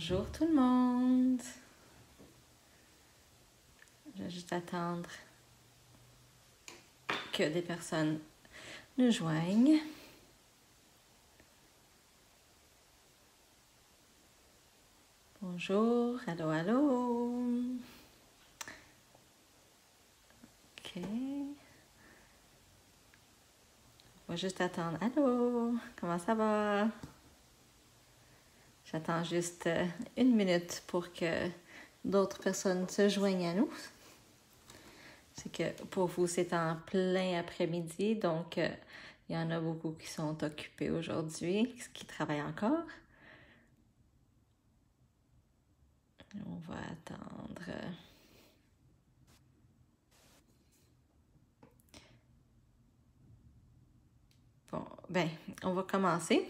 Bonjour tout le monde. Je vais juste attendre que des personnes nous joignent. Bonjour, allô, allô. OK. On va juste attendre. Allô, comment ça va? J'attends juste une minute pour que d'autres personnes se joignent à nous. C'est que pour vous, c'est en plein après-midi, donc il y en a beaucoup qui sont occupés aujourd'hui, qui travaillent encore. On va attendre. Bon, ben, on va commencer.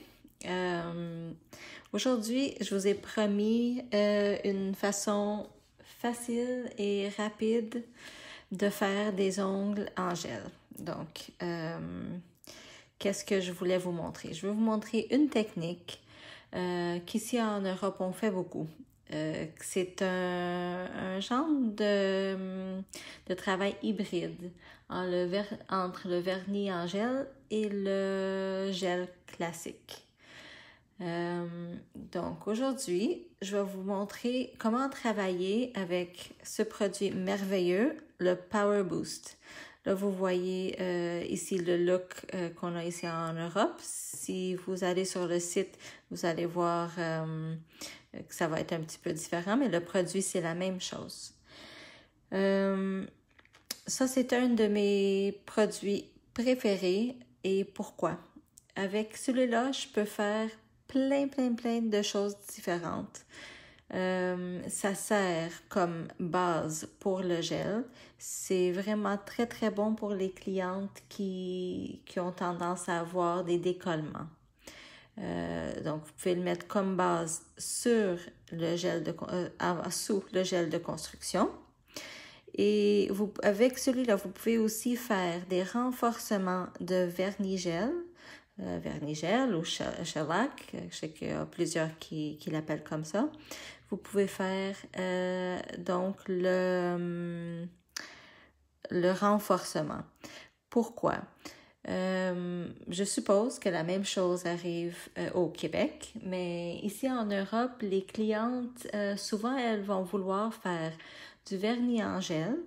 Aujourd'hui, je vous ai promis une façon facile et rapide de faire des ongles en gel. Donc, qu'est-ce que je voulais vous montrer? Je vais vous montrer une technique qu'ici en Europe, on fait beaucoup. C'est un genre de travail hybride entre le vernis en gel et le gel classique. Donc aujourd'hui, je vais vous montrer comment travailler avec ce produit merveilleux, le Power Boost. Là, vous voyez ici le look qu'on a ici en Europe. Si vous allez sur le site, vous allez voir que ça va être un petit peu différent, mais le produit, c'est la même chose. Ça, c'est un de mes produits préférés. Et pourquoi? Avec celui-là, je peux faire plein de choses différentes. Ça sert comme base pour le gel. C'est vraiment très bon pour les clientes qui ont tendance à avoir des décollements. Donc, vous pouvez le mettre comme base sur le gel sous le gel de construction. Et avec celui-là, vous pouvez aussi faire des renforcements de vernis gel ou shellac, je sais qu'il y a plusieurs qui l'appellent comme ça. Vous pouvez faire donc le renforcement. Pourquoi? Je suppose que la même chose arrive au Québec, mais ici en Europe, les clientes, souvent, elles vont vouloir faire du vernis en gel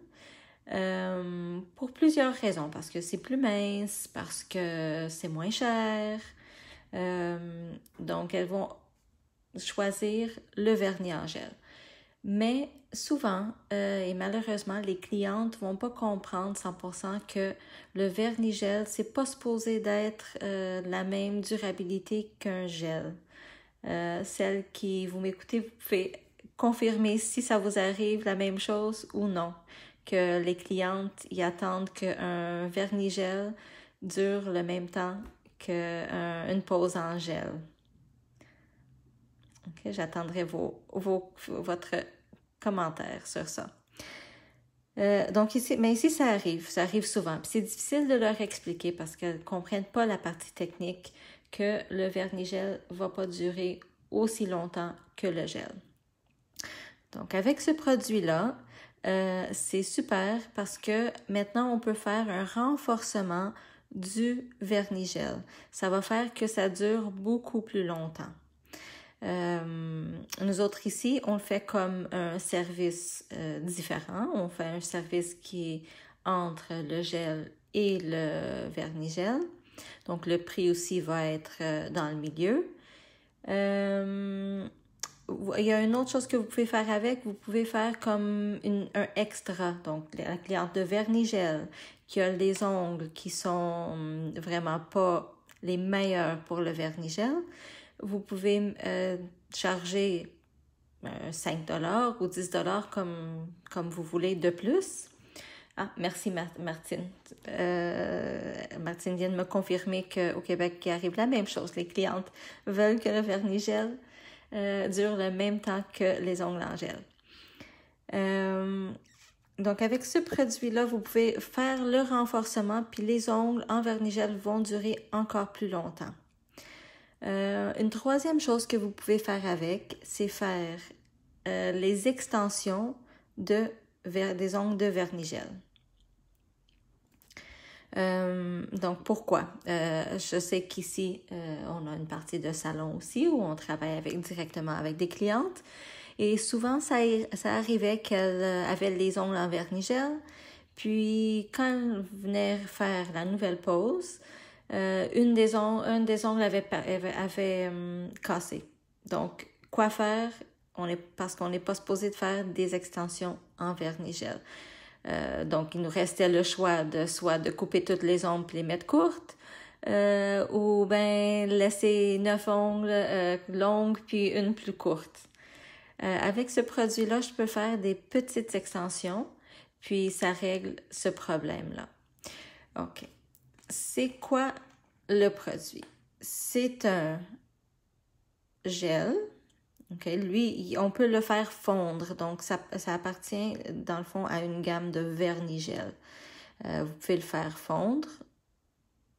pour plusieurs raisons. Parce que c'est plus mince, parce que c'est moins cher. Donc, elles vont choisir le vernis en gel. Mais souvent, et malheureusement, les clientes vont pas comprendre 100% que le vernis gel, c'est pas supposé d'être la même durabilité qu'un gel. Celles qui vous m'écoutez, vous pouvez confirmer si ça vous arrive la même chose ou non. Que les clientes y attendent qu'un vernis gel dure le même temps qu'une pose en gel. Okay, j'attendrai votre commentaire sur ça. Donc ici, ça arrive souvent. Puis c'est difficile de leur expliquer parce qu'elles ne comprennent pas la partie technique que le vernis gel ne va pas durer aussi longtemps que le gel. Donc avec ce produit-là, c'est super parce que maintenant on peut faire un renforcement du vernis gel. Ça va faire que ça dure beaucoup plus longtemps. Nous autres ici, on le fait comme un service différent. On fait un service qui est entre le gel et le vernis gel. Donc, le prix aussi va être dans le milieu. Il y a une autre chose que vous pouvez faire avec. Vous pouvez faire comme un extra. Donc, la cliente de vernis gel qui a les ongles qui sont vraiment pas les meilleurs pour le vernis gel. Vous pouvez charger 5 $ ou 10 $ comme vous voulez de plus. Ah, merci Martine. Martine vient de me confirmer qu'au Québec, il arrive la même chose. Les clientes veulent que le vernis gel dure le même temps que les ongles en gel. Donc, avec ce produit-là, vous pouvez faire le renforcement, puis les ongles en vernis gel vont durer encore plus longtemps. Une troisième chose que vous pouvez faire avec, c'est faire les extensions des ongles de vernis-gel. Donc, pourquoi? Je sais qu'ici, on a une partie de salon aussi où on travaille directement avec des clientes. Et souvent, ça arrivait qu'elles avaient les ongles en vernis-gel. Puis, quand elles venaient faire la nouvelle pose, un des ongles avait cassé. Donc, quoi faire? Parce qu'on n'est pas supposé de faire des extensions en vernis-gel. Donc, il nous restait le choix soit de couper toutes les ongles et les mettre courtes, ou bien laisser 9 ongles longues puis une plus courte. Avec ce produit-là, je peux faire des petites extensions, puis ça règle ce problème-là. OK. C'est quoi le produit? C'est un gel. Okay. Lui, on peut le faire fondre, donc ça appartient dans le fond à une gamme de vernis-gel. Vous pouvez le faire fondre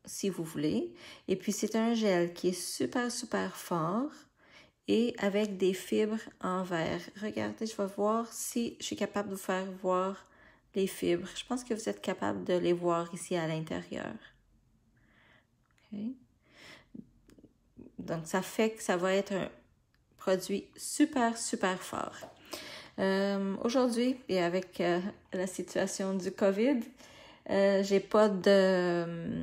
si vous voulez. Et puis c'est un gel qui est super, super fort et avec des fibres en verre. Regardez, je vais voir si je suis capable de vous faire voir les fibres. Je pense que vous êtes capable de les voir ici à l'intérieur. Okay. Donc ça fait que ça va être un produit super, super fort. Aujourd'hui, et avec la situation du COVID, j'ai pas de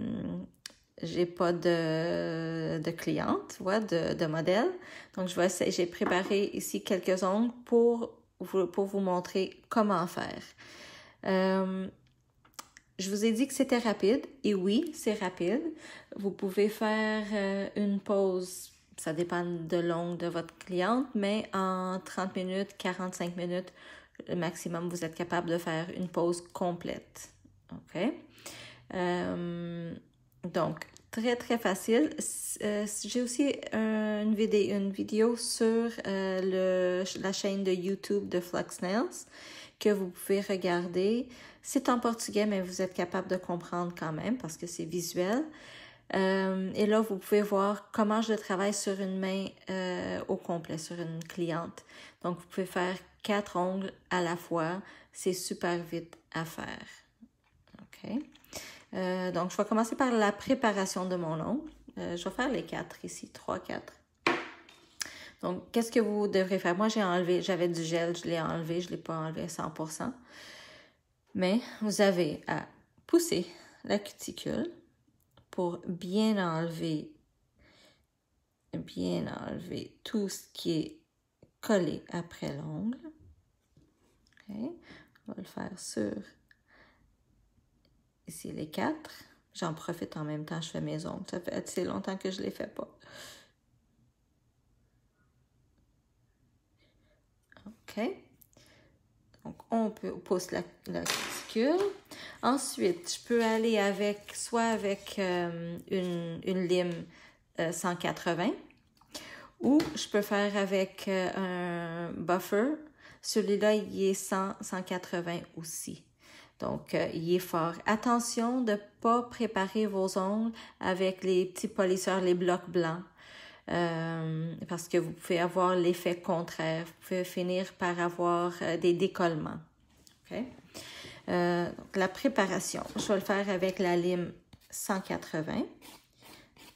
clientes, de modèles. Donc, j'ai préparé ici quelques ongles pour vous montrer comment faire. Je vous ai dit que c'était rapide, et oui, c'est rapide. Vous pouvez faire une pause. Ça dépend de l'ongle de votre cliente, mais en 30 minutes, 45 minutes, le maximum, vous êtes capable de faire une pause complète. OK? Donc, très, très facile. J'ai aussi une vidéo sur la chaîne de YouTube de Flux Nails que vous pouvez regarder. C'est en portugais, mais vous êtes capable de comprendre quand même parce que c'est visuel. Et là, vous pouvez voir comment je travaille sur une main au complet, sur une cliente. Donc, vous pouvez faire 4 ongles à la fois. C'est super vite à faire. OK? Donc, je vais commencer par la préparation de mon ongle. Je vais faire les 4 ici, 3, 4. Donc, qu'est-ce que vous devrez faire? Moi, j'avais du gel, je l'ai enlevé, je ne l'ai pas enlevé à 100%. Mais vous avez à pousser la cuticule pour bien enlever tout ce qui est collé après l'ongle. Okay. On va le faire sur ici les 4. J'en profite en même temps, je fais mes ongles. Ça fait assez longtemps que je ne les fais pas. OK. Donc, on pousse la cuticule. Ensuite, je peux aller soit avec une lime 180 ou je peux faire avec un buffer. Celui-là, il est 180 aussi. Donc, il est fort. Attention de ne pas préparer vos ongles avec les petits polisseurs, les blocs blancs. Parce que vous pouvez avoir l'effet contraire. Vous pouvez finir par avoir des décollements. Okay? Donc, la préparation, je vais le faire avec la lime 180.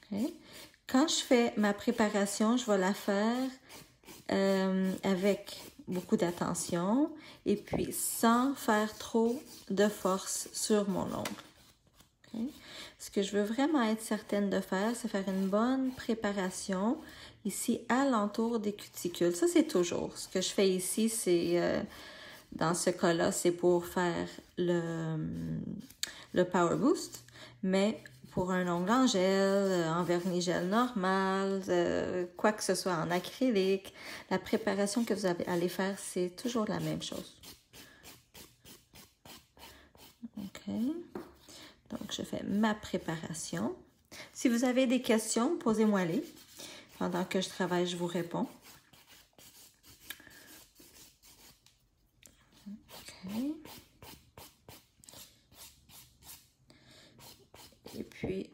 Okay? Quand je fais ma préparation, je vais la faire avec beaucoup d'attention et puis sans faire trop de force sur mon ongle. Okay? Ce que je veux vraiment être certaine de faire, c'est faire une bonne préparation ici alentour des cuticules. Ça, c'est toujours. Ce que je fais ici, c'est, dans ce cas-là, c'est pour faire le Power Boost, mais pour un ongle en gel, en vernis-gel normal, quoi que ce soit en acrylique, la préparation que vous allez faire, c'est toujours la même chose. OK. Donc, je fais ma préparation. Si vous avez des questions, posez-moi-les. Pendant que je travaille, je vous réponds. OK. Et puis,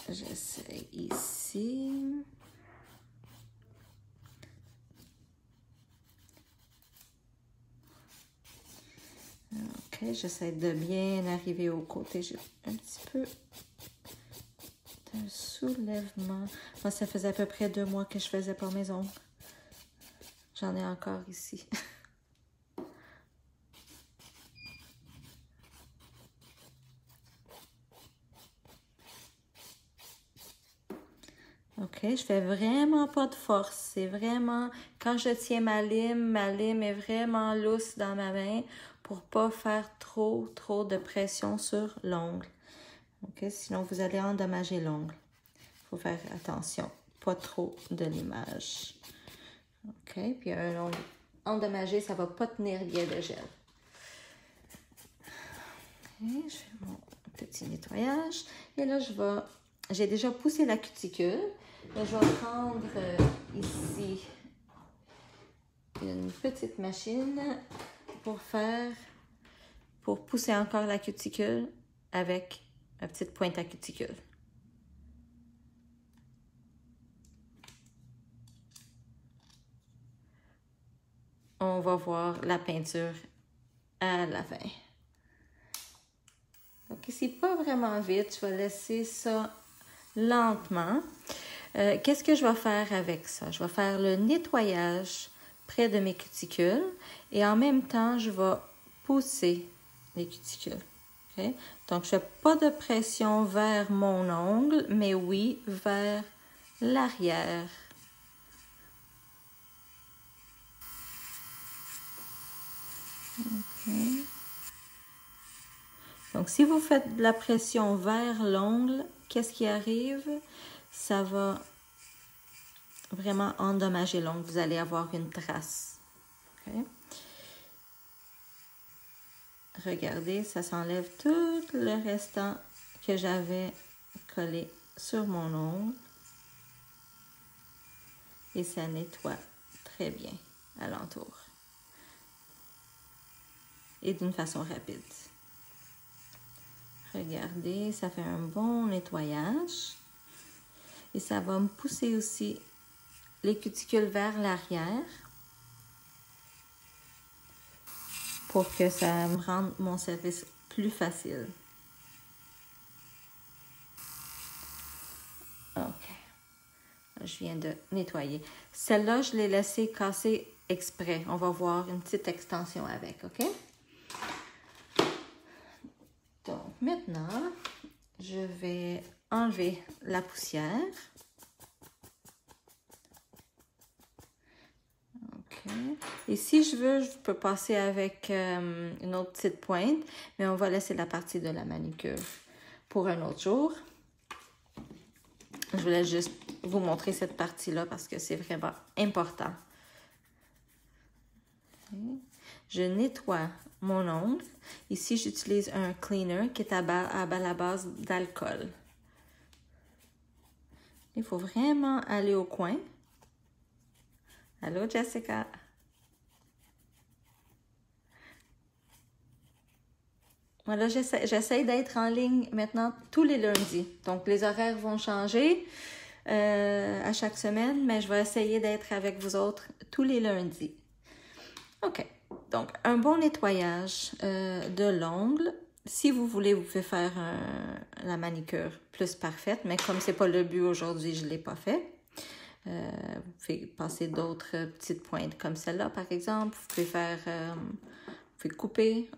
j'essaie ici. ici. Ok, j'essaie de bien arriver au côté. J'ai un petit peu d'un soulèvement. Moi, ça faisait à peu près 2 mois que je faisais pas mes ongles. J'en ai encore ici. Ok, je fais vraiment pas de force. C'est vraiment, quand je tiens ma lime est vraiment lousse dans ma main pour pas faire trop de pression sur l'ongle. Ok, sinon vous allez endommager l'ongle. Il faut faire attention, pas trop de limage. Ok, puis un ongle endommagé, ça va pas tenir bien le gel. Ok, je fais mon petit nettoyage. Et là, j'ai déjà poussé la cuticule. Mais je vais prendre ici une petite machine pour pousser encore la cuticule avec ma petite pointe à cuticule. On va voir la peinture à la fin. Donc ici, pas vraiment vite, je vais laisser ça lentement. Qu'est-ce que je vais faire avec ça? Je vais faire le nettoyage près de mes cuticules et en même temps, je vais pousser les cuticules. Okay? Donc, je ne fais pas de pression vers mon ongle, mais oui, vers l'arrière. Okay. Donc, si vous faites de la pression vers l'ongle, qu'est-ce qui arrive? Ça va vraiment endommager l'ongle. Vous allez avoir une trace. Okay? Regardez, ça s'enlève tout le restant que j'avais collé sur mon ongle. Et ça nettoie très bien alentour. Et d'une façon rapide. Regardez, ça fait un bon nettoyage. Et ça va me pousser aussi les cuticules vers l'arrière pour que ça me rende mon service plus facile. OK. Je viens de nettoyer. Celle-là, je l'ai laissée casser exprès. On va voir une petite extension avec, OK? Donc, maintenant, je vais enlever la poussière. OK. Et si je veux, je peux passer avec une autre petite pointe, mais on va laisser la partie de la manucure pour un autre jour. Je voulais juste vous montrer cette partie-là parce que c'est vraiment important. Okay. Je nettoie mon ongle. Ici, j'utilise un cleaner qui est à la base d'alcool. Il faut vraiment aller au coin. Allô, Jessica? Voilà, j'essaie d'être en ligne maintenant tous les lundis. Donc, les horaires vont changer à chaque semaine, mais je vais essayer d'être avec vous autres tous les lundis. OK. Donc, un bon nettoyage de l'ongle. Si vous voulez, vous pouvez faire la manicure plus parfaite, mais comme c'est pas le but aujourd'hui, je ne l'ai pas fait. Vous pouvez passer d'autres petites pointes comme celle-là, par exemple. Vous pouvez couper,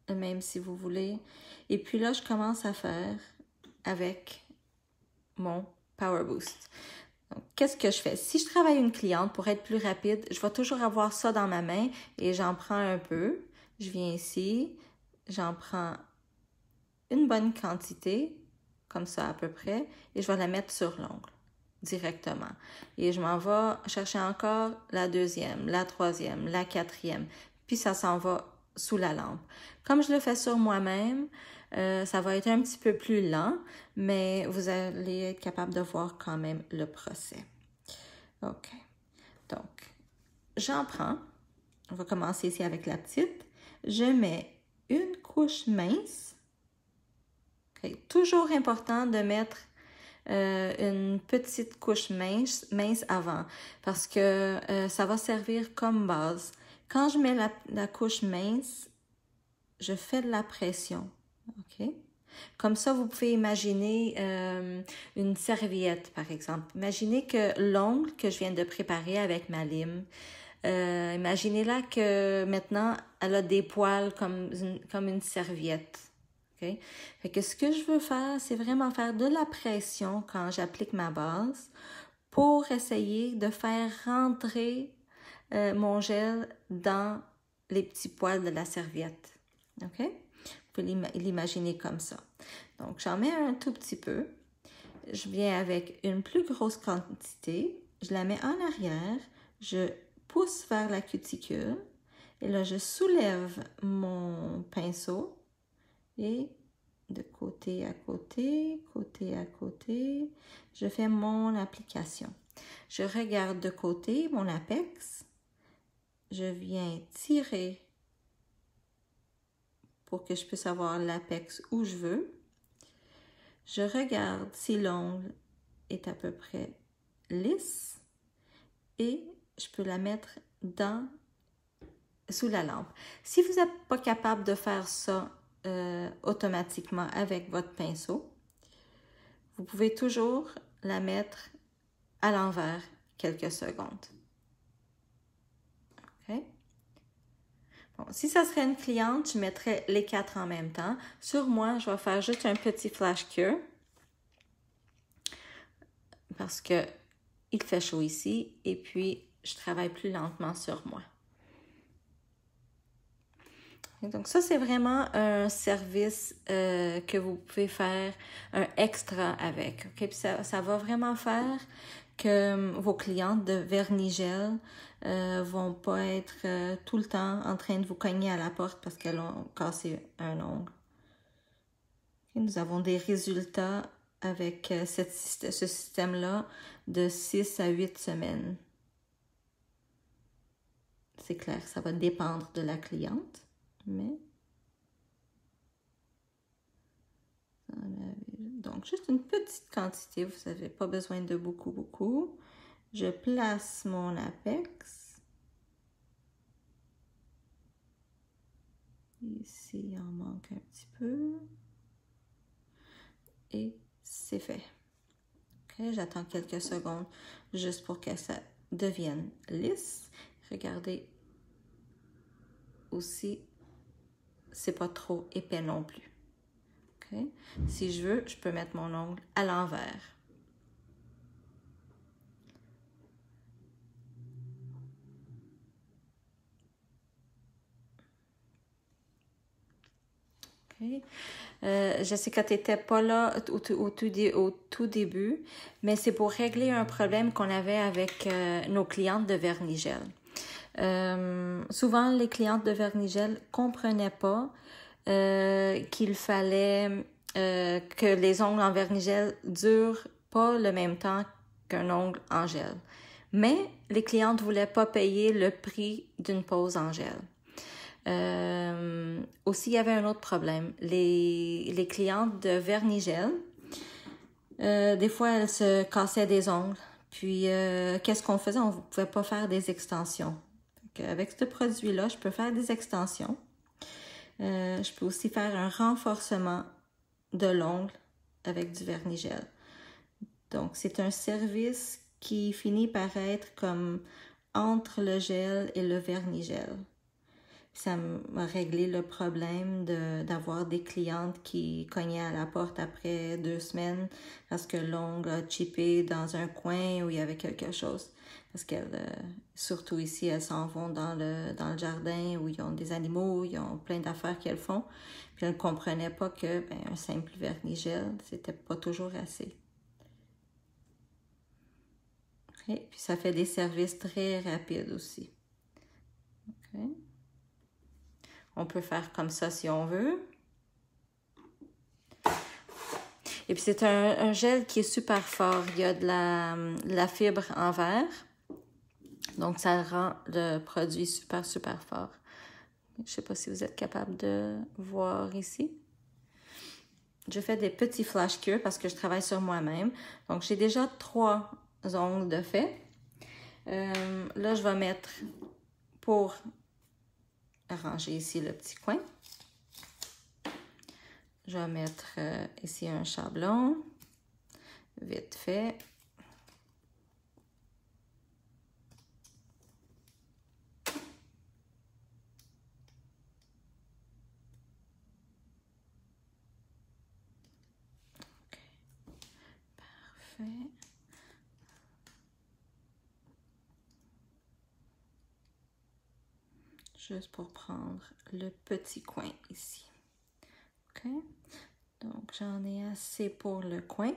même si vous voulez. Et puis là, je commence à faire avec mon Power Boost. Donc, qu'est-ce que je fais? Si je travaille une cliente, pour être plus rapide, je vais toujours avoir ça dans ma main et j'en prends un peu. Je viens ici, j'en prends une bonne quantité, comme ça à peu près, et je vais la mettre sur l'ongle directement. Et je m'en vais chercher encore la deuxième, la troisième, la quatrième, puis ça s'en va sous la lampe. Comme je le fais sur moi-même, ça va être un petit peu plus lent, mais vous allez être capable de voir quand même le procès. OK. Donc, j'en prends. On va commencer ici avec la petite. Je mets une couche mince. Okay. Toujours important de mettre une petite couche mince avant parce que ça va servir comme base. Quand je mets la couche mince, je fais de la pression. OK? Comme ça, vous pouvez imaginer une serviette, par exemple. Imaginez que l'ongle que je viens de préparer avec ma lime, imaginez-la que maintenant, elle a des poils comme une serviette. Okay? Fait que ce que je veux faire, c'est vraiment faire de la pression quand j'applique ma base pour essayer de faire rentrer mon gel dans les petits poils de la serviette. OK? Vous pouvez l'imaginer comme ça. Donc, j'en mets un tout petit peu. Je viens avec une plus grosse quantité. Je la mets en arrière. Je pousse vers la cuticule. Et là, je soulève mon pinceau. Et de côté à côté, je fais mon application. Je regarde de côté mon apex. Je viens tirer pour que je puisse avoir l'apex où je veux. Je regarde si l'ongle est à peu près lisse et je peux la mettre sous la lampe. Si vous n'êtes pas capable de faire ça automatiquement avec votre pinceau, vous pouvez toujours la mettre à l'envers quelques secondes. OK? Bon, si ça serait une cliente, je mettrais les 4 en même temps. Sur moi, je vais faire juste un petit flash cure parce que il fait chaud ici et puis je travaille plus lentement sur moi. Et donc ça, c'est vraiment un service que vous pouvez faire un extra avec. Okay? Puis ça va vraiment faire que vos clientes de vernis gel vont pas être tout le temps en train de vous cogner à la porte parce qu'elles ont cassé un ongle. Okay? Nous avons des résultats avec ce système-là de 6 à 8 semaines. C'est clair, ça va dépendre de la cliente, mais... Donc, juste une petite quantité, vous n'avez pas besoin de beaucoup. Je place mon apex. Ici, il en manque un petit peu. Et c'est fait. OK, j'attends quelques secondes juste pour que ça devienne lisse. Regardez aussi, c'est pas trop épais non plus. Okay. Si je veux, je peux mettre mon ongle à l'envers. Okay. Jessica, tu n'étais pas là au tout début, mais c'est pour régler un problème qu'on avait avec nos clientes de vernis gel. Souvent, les clientes de vernis gel ne comprenaient pas qu'il fallait que les ongles en vernis gel durent pas le même temps qu'un ongle en gel. Mais les clientes ne voulaient pas payer le prix d'une pose en gel. Aussi, il y avait un autre problème. Les clientes de vernis gel, des fois, elles se cassaient des ongles. Puis, qu'est-ce qu'on faisait? On ne pouvait pas faire des extensions. Avec ce produit-là, je peux faire des extensions. Je peux aussi faire un renforcement de l'ongle avec du vernis gel. Donc, c'est un service qui finit par être comme entre le gel et le vernis gel. Ça m'a réglé le problème d'avoir des clientes qui cognaient à la porte après 2 semaines parce que l'ongle a chippé dans un coin où il y avait quelque chose. Parce qu'elles, surtout ici, elles s'en vont dans le jardin où ils ont des animaux, ils ont plein d'affaires qu'elles font. Puis elles ne comprenaient pas que un simple vernis gel, c'était pas toujours assez. Okay. Puis ça fait des services très rapides aussi. Okay. On peut faire comme ça si on veut. Et puis c'est un gel qui est super fort. Il y a de la fibre en verre. Donc ça rend le produit super fort. Je ne sais pas si vous êtes capable de voir ici. je fais des petits flash cure parce que je travaille sur moi-même. Donc, j'ai déjà 3 ongles de fait. Là, je vais mettre, pour arranger ici le petit coin, je vais mettre ici un chablon, vite fait. Parfait. Juste pour prendre le petit coin ici. OK? Donc, j'en ai assez pour le coin.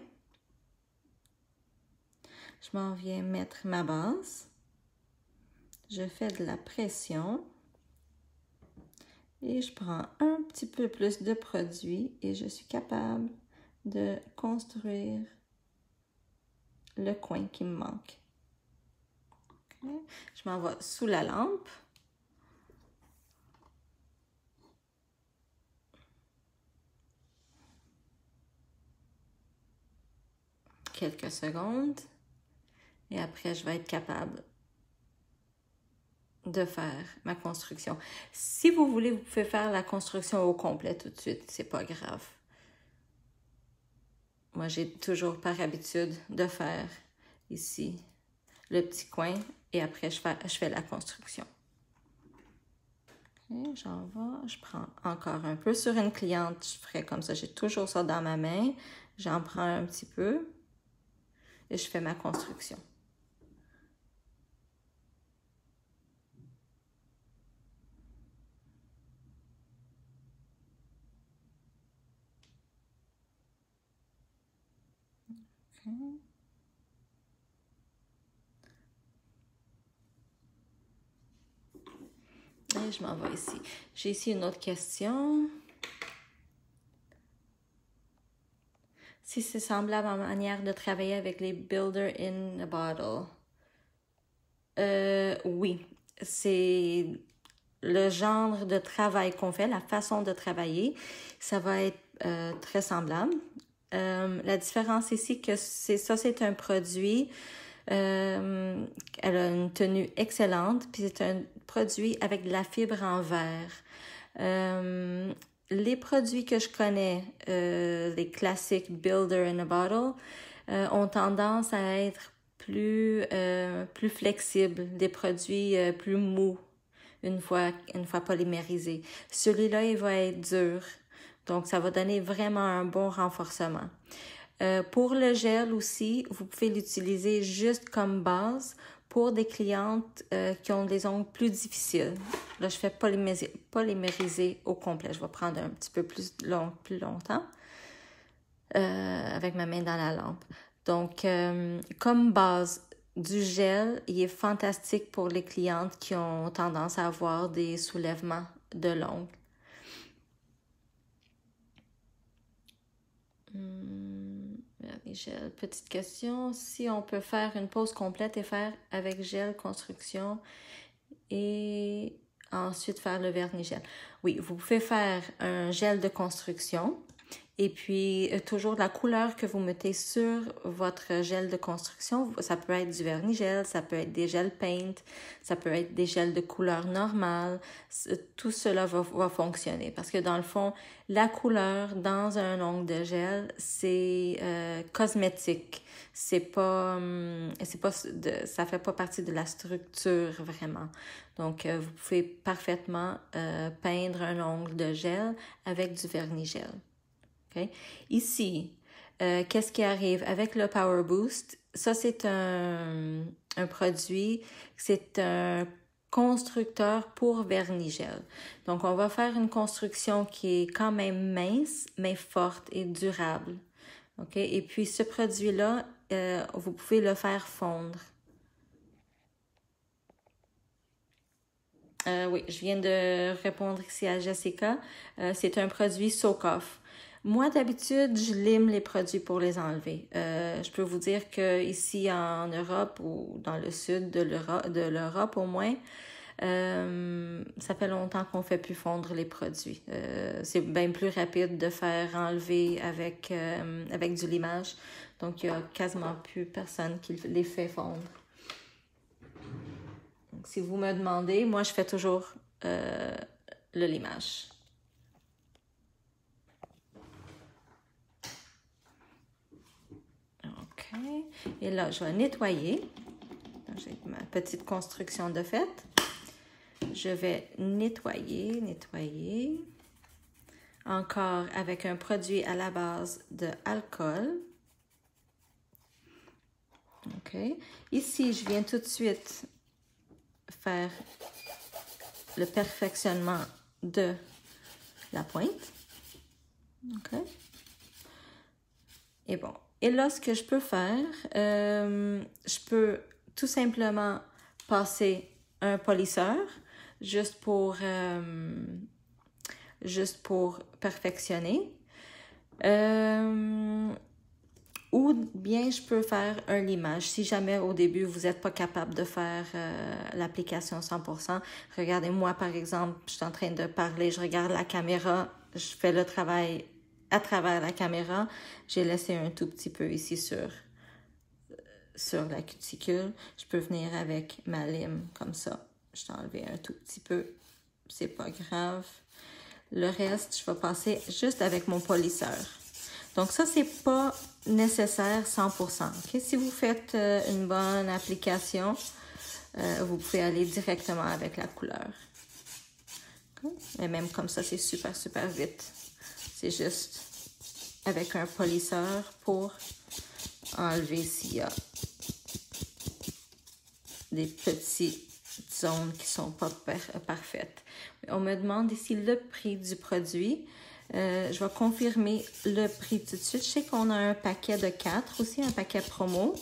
Je m'en viens mettre ma base. Je fais de la pression. Et je prends un petit peu plus de produit et je suis capable de construire le coin qui me manque. Okay. Je m'en vais sous la lampe. Quelques secondes. Et après, je vais être capable de faire ma construction. Si vous voulez, vous pouvez faire la construction au complet tout de suite. C'est pas grave. Moi, j'ai toujours par habitude de faire ici le petit coin et après, je fais la construction. Okay, j'en vais, je prends encore un peu. Sur une cliente, je ferai comme ça. J'ai toujours ça dans ma main. J'en prends un petit peu et je fais ma construction. Okay. Et je m'en vais ici. J'ai ici une autre question. Si c'est semblable à ma manière de travailler avec les Builder in a Bottle. Oui, c'est le genre de travail qu'on fait, la façon de travailler, ça va être très semblable. La différence ici, que c'est un produit, elle a une tenue excellente, puis c'est un produit avec de la fibre en verre. Les produits que je connais, les classiques Builder in a Bottle, ont tendance à être plus flexibles, des produits plus mous une fois polymérisés. Celui-là, il va être dur, donc ça va donner vraiment un bon renforcement. Pour le gel aussi, vous pouvez l'utiliser juste comme base pour des clientes qui ont des ongles plus difficiles. Là, je fais polymériser au complet. Je vais prendre un petit peu plus longtemps avec ma main dans la lampe. Donc, comme base du gel, il est fantastique pour les clientes qui ont tendance à avoir des soulèvements de l'ongle. Gel. Petite question, si on peut faire une pause complète et faire avec gel construction et ensuite faire le vernis gel. Oui, vous pouvez faire un gel de construction et puis toujours la couleur que vous mettez sur votre gel de construction. Ça peut être du vernis gel, ça peut être des gels paint, ça peut être des gels de couleur normale. Tout cela va fonctionner parce que dans le fond, la couleur dans un ongle de gel, c'est cosmétique. Ça fait pas partie de la structure vraiment. Donc, vous pouvez parfaitement peindre un ongle de gel avec du vernis gel. Okay? Ici, qu'est-ce qui arrive avec le Power Boost? Ça, c'est un produit, c'est un constructeur pour vernis gel. Donc, on va faire une construction qui est quand même mince, mais forte et durable. OK? Et puis, ce produit-là, vous pouvez le faire fondre. Oui, je viens de répondre ici à Jessica. C'est un produit Soak-Off. Moi, d'habitude, je lime les produits pour les enlever. Je peux vous dire que ici en Europe ou dans le sud de l'Europe au moins, Ça fait longtemps qu'on ne fait plus fondre les produits. C'est bien plus rapide de faire enlever avec du limage. Donc, il n'y a quasiment plus personne qui les fait fondre. Donc, si vous me demandez, moi, je fais toujours le limage. OK. Et là, je vais nettoyer. J'ai ma petite construction de fait. Je vais nettoyer. Encore avec un produit à la base d'alcool. OK. Ici, je viens tout de suite faire le perfectionnement de la pointe. OK. Et bon. Et là, ce que je peux faire, je peux tout simplement passer un polisseur juste pour perfectionner. Ou bien je peux faire un limage. Si jamais au début vous n'êtes pas capable de faire l'application 100%, regardez, moi par exemple, je suis en train de parler, je regarde la caméra, je fais le travail à travers la caméra. J'ai laissé un tout petit peu ici sur la cuticule. Je peux venir avec ma lime comme ça. Je t'ai enlevé un tout petit peu. C'est pas grave. Le reste, je vais passer juste avec mon polisseur. Donc ça, c'est pas nécessaire 100%. Okay? Si vous faites une bonne application, vous pouvez aller directement avec la couleur. Okay? Et même comme ça, c'est super, super vite. C'est juste avec un polisseur pour enlever s'il y a des petites zones qui sont pas parfaites. On me demande ici le prix du produit. Je vais confirmer le prix tout de suite. Je sais qu'on a un paquet de 4 aussi, un paquet promo.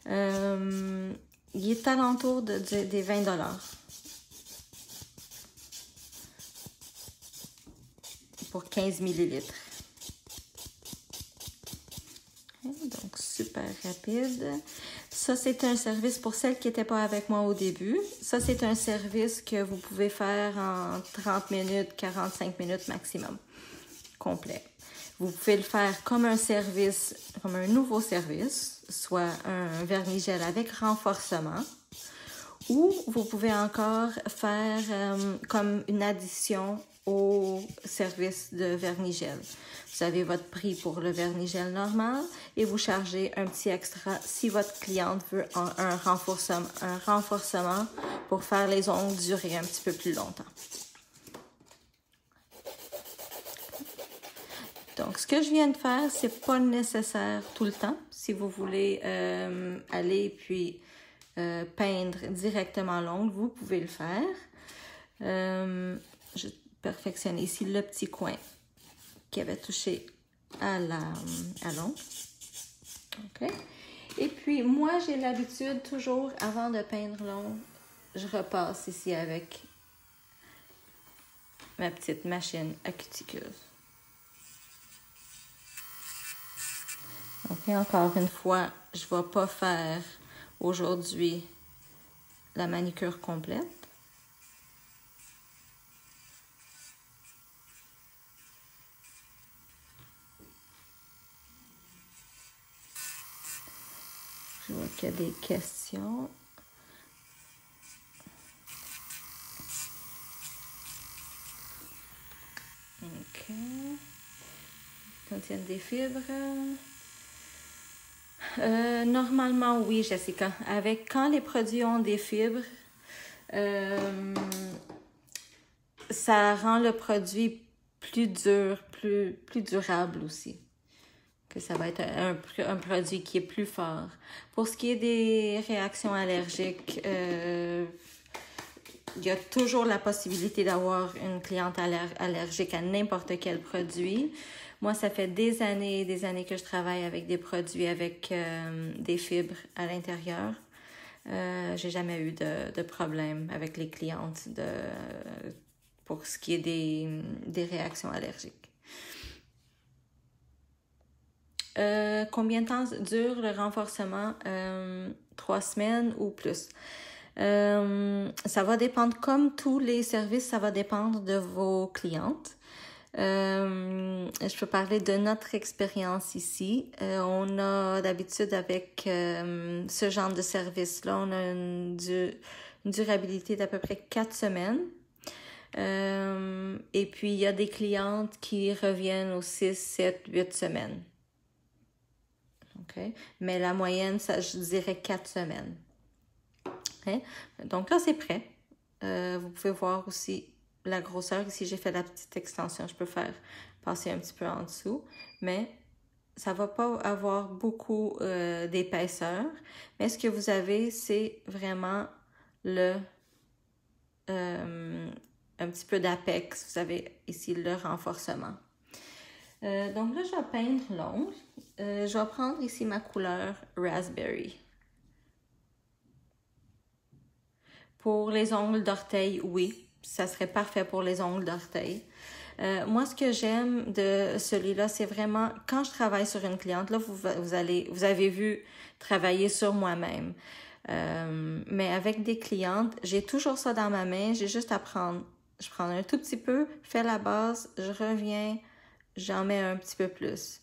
Il est alentour des 20 $. Pour 15 millilitres. Donc, super rapide. Ça, c'est un service pour celles qui n'étaient pas avec moi au début. Ça, c'est un service que vous pouvez faire en 30 minutes, 45 minutes maximum. Complet. Vous pouvez le faire comme un service, comme un nouveau service, soit un vernis gel avec renforcement, ou vous pouvez encore faire comme une addition au service de vernis gel. Vous avez votre prix pour le vernis gel normal et vous chargez un petit extra si votre cliente veut un renforcement pour faire les ongles durer un petit peu plus longtemps. Donc, ce que je viens de faire, c'est pas nécessaire tout le temps. Si vous voulez aller puis peindre directement l'ongle, vous pouvez le faire. Je perfectionne ici le petit coin qui avait touché à l'ongle. OK? Et puis, moi, j'ai l'habitude toujours, avant de peindre l'ongle, je repasse ici avec ma petite machine à cuticule. OK, encore une fois, je ne vais pas faire aujourd'hui la manicure complète. Je vois qu'il y a des questions. OK. Contiennent des fibres. Normalement, oui, Jessica. Quand les produits ont des fibres, ça rend le produit plus dur, plus durable aussi. Que ça va être un produit qui est plus fort. Pour ce qui est des réactions allergiques, il y a toujours la possibilité d'avoir une cliente allergique à n'importe quel produit. Moi, ça fait des années et des années que je travaille avec des produits avec des fibres à l'intérieur. J'ai jamais eu de problème avec les clientes pour ce qui est des réactions allergiques. Combien de temps dure le renforcement? 3 semaines ou plus. Ça va dépendre, comme tous les services, ça va dépendre de vos clientes. Je peux parler de notre expérience ici. On a d'habitude avec ce genre de service-là, on a une durabilité d'à peu près 4 semaines. Et puis, il y a des clientes qui reviennent aux 6, 7, 8 semaines. Okay? Mais la moyenne, ça, je dirais 4 semaines. Okay? Donc là, c'est prêt. Vous pouvez voir aussi la grosseur. Ici, j'ai fait la petite extension. Je peux faire passer un petit peu en dessous. Mais ça va pas avoir beaucoup d'épaisseur. Mais ce que vous avez, c'est vraiment un petit peu d'apex. Vous avez ici le renforcement. Donc là, je vais peindre l'ongle. Je vais prendre ici ma couleur Raspberry. Pour les ongles d'orteil, oui, ça serait parfait pour les ongles d'orteil. Moi, ce que j'aime de celui-là, c'est vraiment quand je travaille sur une cliente, là, vous avez vu travailler sur moi-même. Mais avec des clientes, j'ai toujours ça dans ma main, j'ai juste à prendre. Je prends un tout petit peu, fais la base, je reviens, j'en mets un petit peu plus.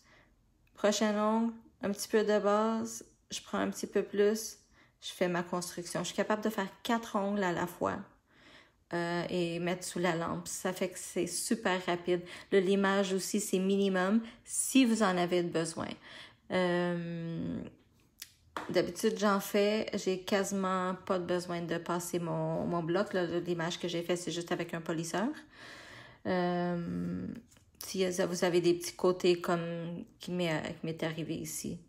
Prochain ongle, un petit peu de base, je prends un petit peu plus, je fais ma construction. Je suis capable de faire 4 ongles à la fois et mettre sous la lampe. Ça fait que c'est super rapide. Le limage aussi, c'est minimum si vous en avez besoin. D'habitude, j'en fais, j'ai quasiment pas de besoin de passer mon bloc. L'image que j'ai fait, c'est juste avec un polisseur. Si vous avez des petits côtés comme qui m'est arrivé ici,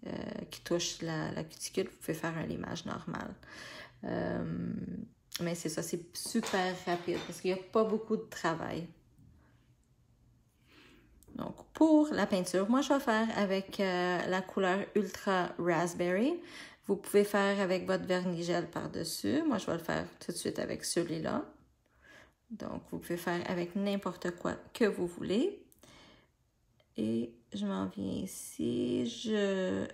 qui touchent la cuticule, vous pouvez faire un limage normal. Mais c'est ça, c'est super rapide parce qu'il n'y a pas beaucoup de travail. Donc, pour la peinture, moi, je vais faire avec la couleur Ultra Raspberry. Vous pouvez faire avec votre vernis-gel par-dessus. Moi, je vais le faire tout de suite avec celui-là. Donc, vous pouvez faire avec n'importe quoi que vous voulez. Et je m'en viens ici. Je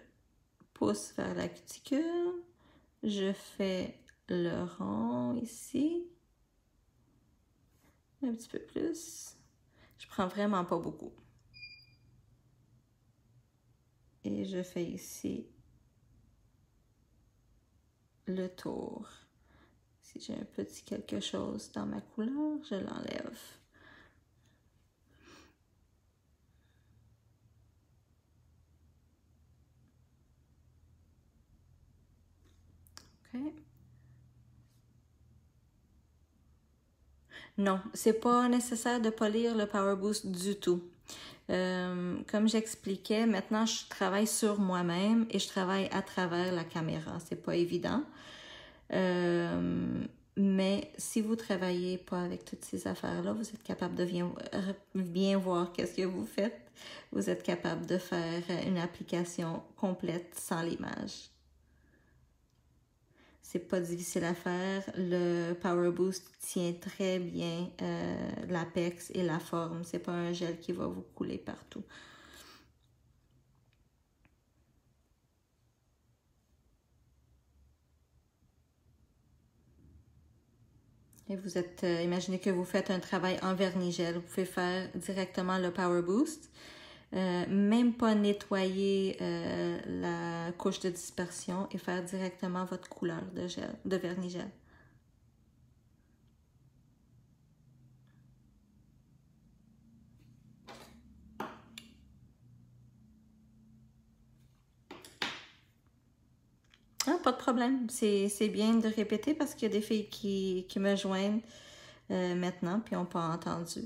pousse vers la cuticule. Je fais le rond ici. Un petit peu plus. Je prends vraiment pas beaucoup. Et je fais ici le tour. Si j'ai un petit quelque chose dans ma couleur, je l'enlève. OK. Non, c'est pas nécessaire de polir le Power Boost du tout. Comme j'expliquais, maintenant je travaille sur moi-même et je travaille à travers la caméra. C'est pas évident. Mais si vous travaillez pas avec toutes ces affaires-là, vous êtes capable de bien voir qu'est-ce que vous faites. Vous êtes capable de faire une application complète sans l'image. C'est pas difficile à faire. Le Power Boost tient très bien l'apex et la forme. C'est pas un gel qui va vous couler partout. Et vous êtes, imaginez que vous faites un travail en vernis-gel. Vous pouvez faire directement le Power Boost. Même pas nettoyer la couche de dispersion et faire directement votre couleur de vernis-gel. Ah, pas de problème. C'est bien de répéter parce qu'il y a des filles qui me joignent maintenant puis n'ont pas entendu.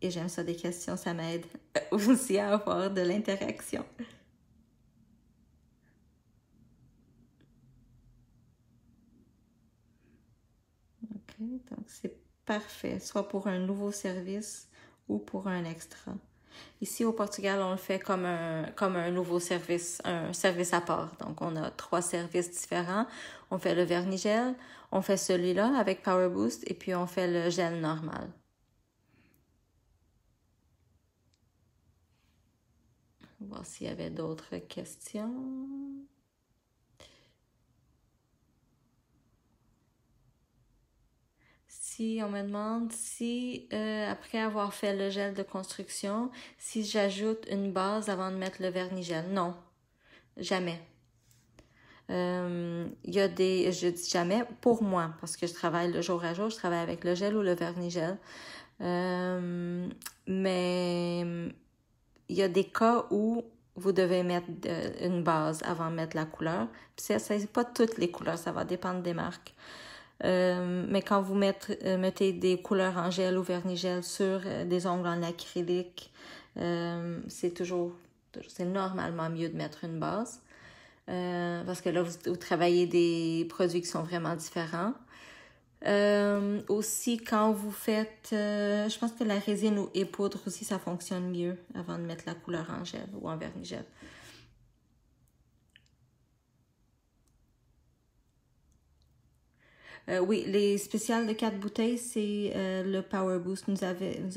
Et j'aime ça, des questions, ça m'aide aussi à avoir de l'interaction. OK, donc c'est parfait, soit pour un nouveau service ou pour un extra. Ici au Portugal, on le fait comme un nouveau service, un service à part. Donc, on a 3 services différents. On fait le vernis-gel, on fait celui-là avec Power Boost et puis on fait le gel normal. On va voir s'il y avait d'autres questions. si on me demande si, après avoir fait le gel de construction, si j'ajoute une base avant de mettre le vernis-gel. Non, jamais. Il y a je dis jamais pour moi, parce que je travaille le jour à jour, je travaille avec le gel ou le vernis-gel. Mais il y a des cas où vous devez mettre une base avant de mettre la couleur. Puis c'est pas toutes les couleurs, ça va dépendre des marques. Mais quand vous mettez des couleurs en gel ou vernis-gel sur des ongles en acrylique, c'est normalement mieux de mettre une base. Parce que là, vous travaillez des produits qui sont vraiment différents. Aussi, quand vous faites, je pense que la résine et poudre aussi, ça fonctionne mieux avant de mettre la couleur en gel ou en vernis-gel. Oui, les spéciales de 4 bouteilles, c'est le Power Boost. Nous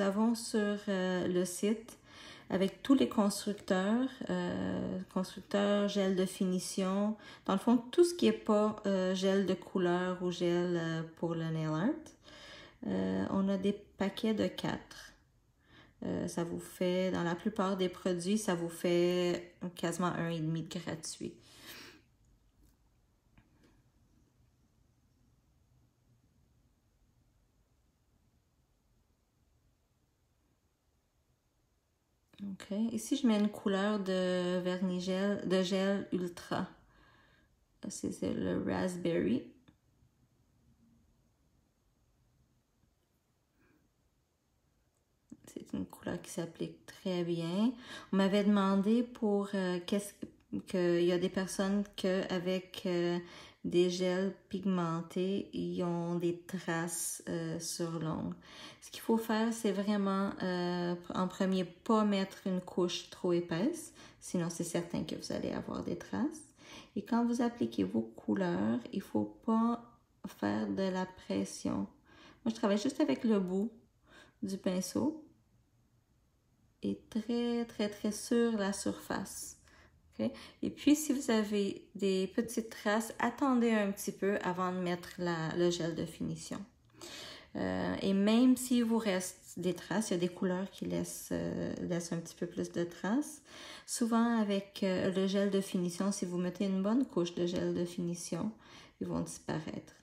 avons sur le site, avec tous les constructeurs, gel de finition, dans le fond, tout ce qui n'est pas gel de couleur ou gel pour le nail art. On a des paquets de 4. Ça vous fait, dans la plupart des produits, ça vous fait quasiment 1,5 de gratuit. OK. Ici, je mets une couleur de vernis-gel, de gel ultra. C'est le raspberry. C'est une couleur qui s'applique très bien. On m'avait demandé pour qu'il y a des personnes qu'avec des gels pigmentés, ils ont des traces sur l'ongle. Ce qu'il faut faire, c'est vraiment, en premier, pas mettre une couche trop épaisse, sinon c'est certain que vous allez avoir des traces. Et quand vous appliquez vos couleurs, il ne faut pas faire de la pression. Moi, je travaille juste avec le bout du pinceau et très, très, très sur la surface. Okay? Et puis, si vous avez des petites traces, attendez un petit peu avant de mettre le gel de finition. Et même s'il vous reste des traces, il y a des couleurs qui laissent un petit peu plus de traces. Souvent, avec le gel de finition, si vous mettez une bonne couche de gel de finition, ils vont disparaître.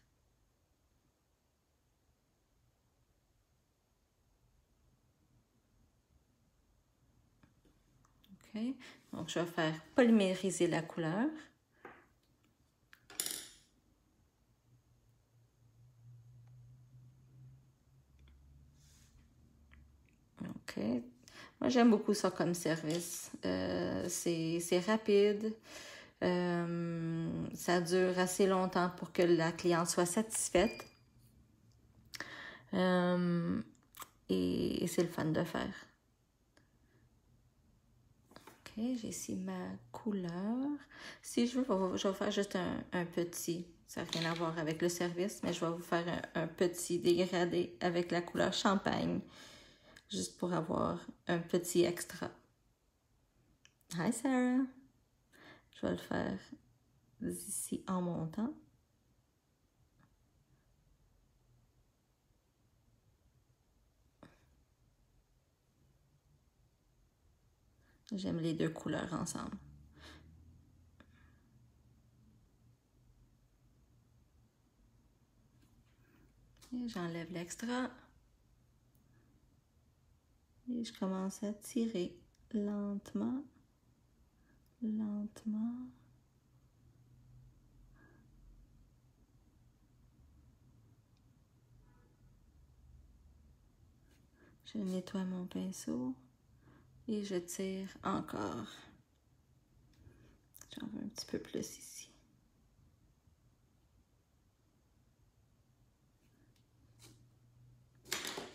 Okay. Donc, je vais faire polymériser la couleur. OK. Moi, j'aime beaucoup ça comme service. C'est rapide. Ça dure assez longtemps pour que la cliente soit satisfaite. Et c'est le fun de faire. OK, j'ai ici ma couleur. Si je veux, je vais faire juste un petit. Ça n'a rien à voir avec le service, mais je vais vous faire un petit dégradé avec la couleur champagne. Juste pour avoir un petit extra. Hi Sarah! Je vais le faire ici en montant. J'aime les deux couleurs ensemble. J'enlève l'extra. Et je commence à tirer lentement, lentement. Je nettoie mon pinceau et je tire encore. J'en veux un petit peu plus ici.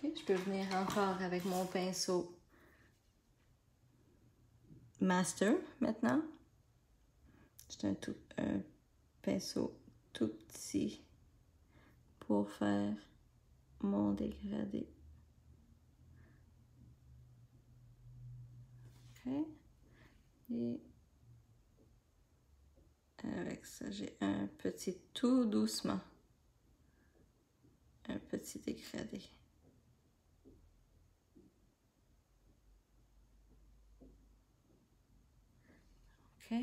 Okay, je peux venir encore avec mon pinceau Master maintenant. C'est un pinceau tout petit pour faire mon dégradé. OK. Et avec ça, j'ai un petit tout doucement. Un petit petit dégradé. OK.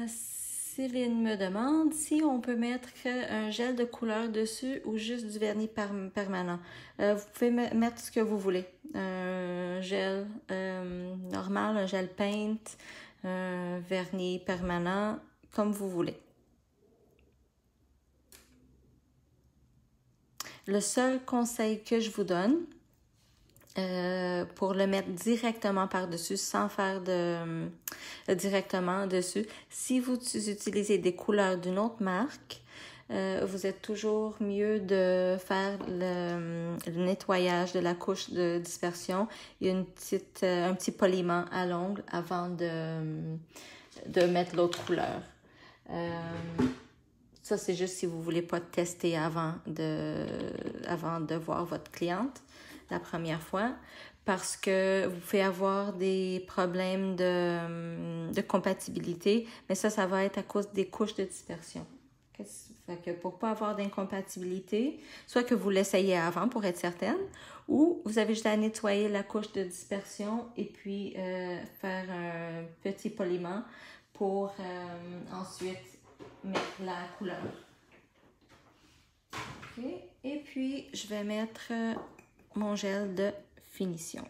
Céline me demande si on peut mettre un gel de couleur dessus ou juste du vernis permanent. Vous pouvez mettre ce que vous voulez. Un gel normal, un gel paint, un vernis permanent, comme vous voulez. Le seul conseil que je vous donne, pour le mettre directement par-dessus, sans faire directement dessus. Si vous utilisez des couleurs d'une autre marque, vous êtes toujours mieux de faire le nettoyage de la couche de dispersion et un petit poliment à l'ongle avant de mettre l'autre couleur. Ça, c'est juste si vous voulez pas tester avant de voir votre cliente la première fois, parce que vous pouvez avoir des problèmes de compatibilité, mais ça va être à cause des couches de dispersion. Fait que pour pas avoir d'incompatibilité, soit que vous l'essayez avant pour être certaine, ou vous avez juste à nettoyer la couche de dispersion et puis faire un petit poliment pour ensuite mettre la couleur. OK. Et puis, je vais mettre mon gel de finition.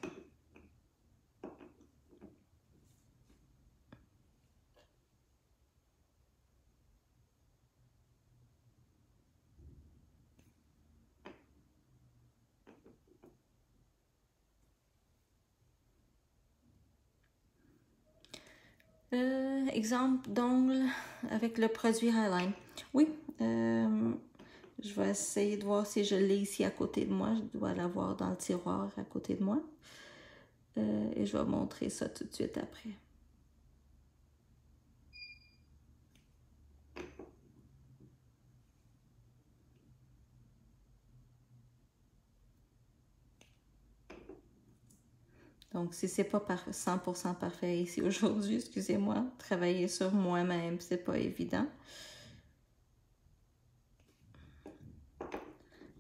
Exemple d'ongle avec le produit Highline. Oui, je vais essayer de voir si je l'ai ici à côté de moi. Je dois l'avoir dans le tiroir à côté de moi. Et je vais montrer ça tout de suite après. Donc, si c'est pas 100% parfait ici aujourd'hui, excusez-moi, travailler sur moi-même, c'est pas évident.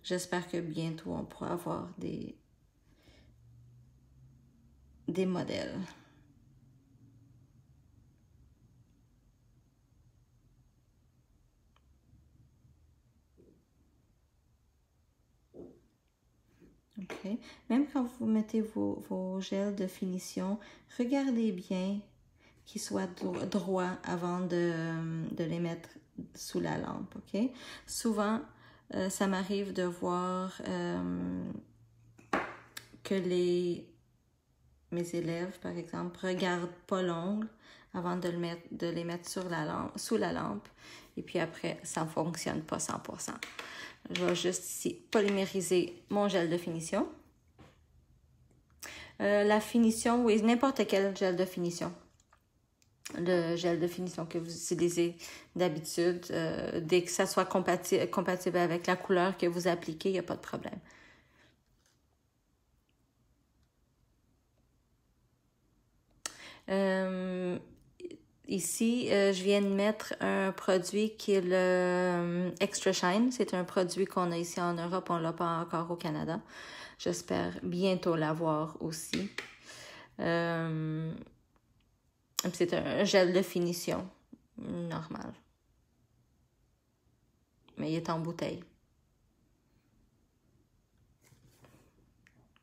J'espère que bientôt, on pourra avoir des modèles. OK. Même quand vous mettez vos gels de finition, regardez bien qu'ils soient droits avant de les mettre sous la lampe. OK? Souvent, ça m'arrive de voir que mes élèves, par exemple, regardent pas l'ongle avant de les mettre sous la lampe. Et puis après, ça ne fonctionne pas 100%. Je vais juste ici polymériser mon gel de finition. La finition, oui, n'importe quel gel de finition. Le gel de finition que vous utilisez d'habitude, dès que ça soit compatible avec la couleur que vous appliquez, il n'y a pas de problème. Ici, je viens de mettre un produit qui est le Extra Shine. C'est un produit qu'on a ici en Europe, on ne l'a pas encore au Canada. J'espère bientôt l'avoir aussi. C'est un gel de finition normal. Mais il est en bouteille.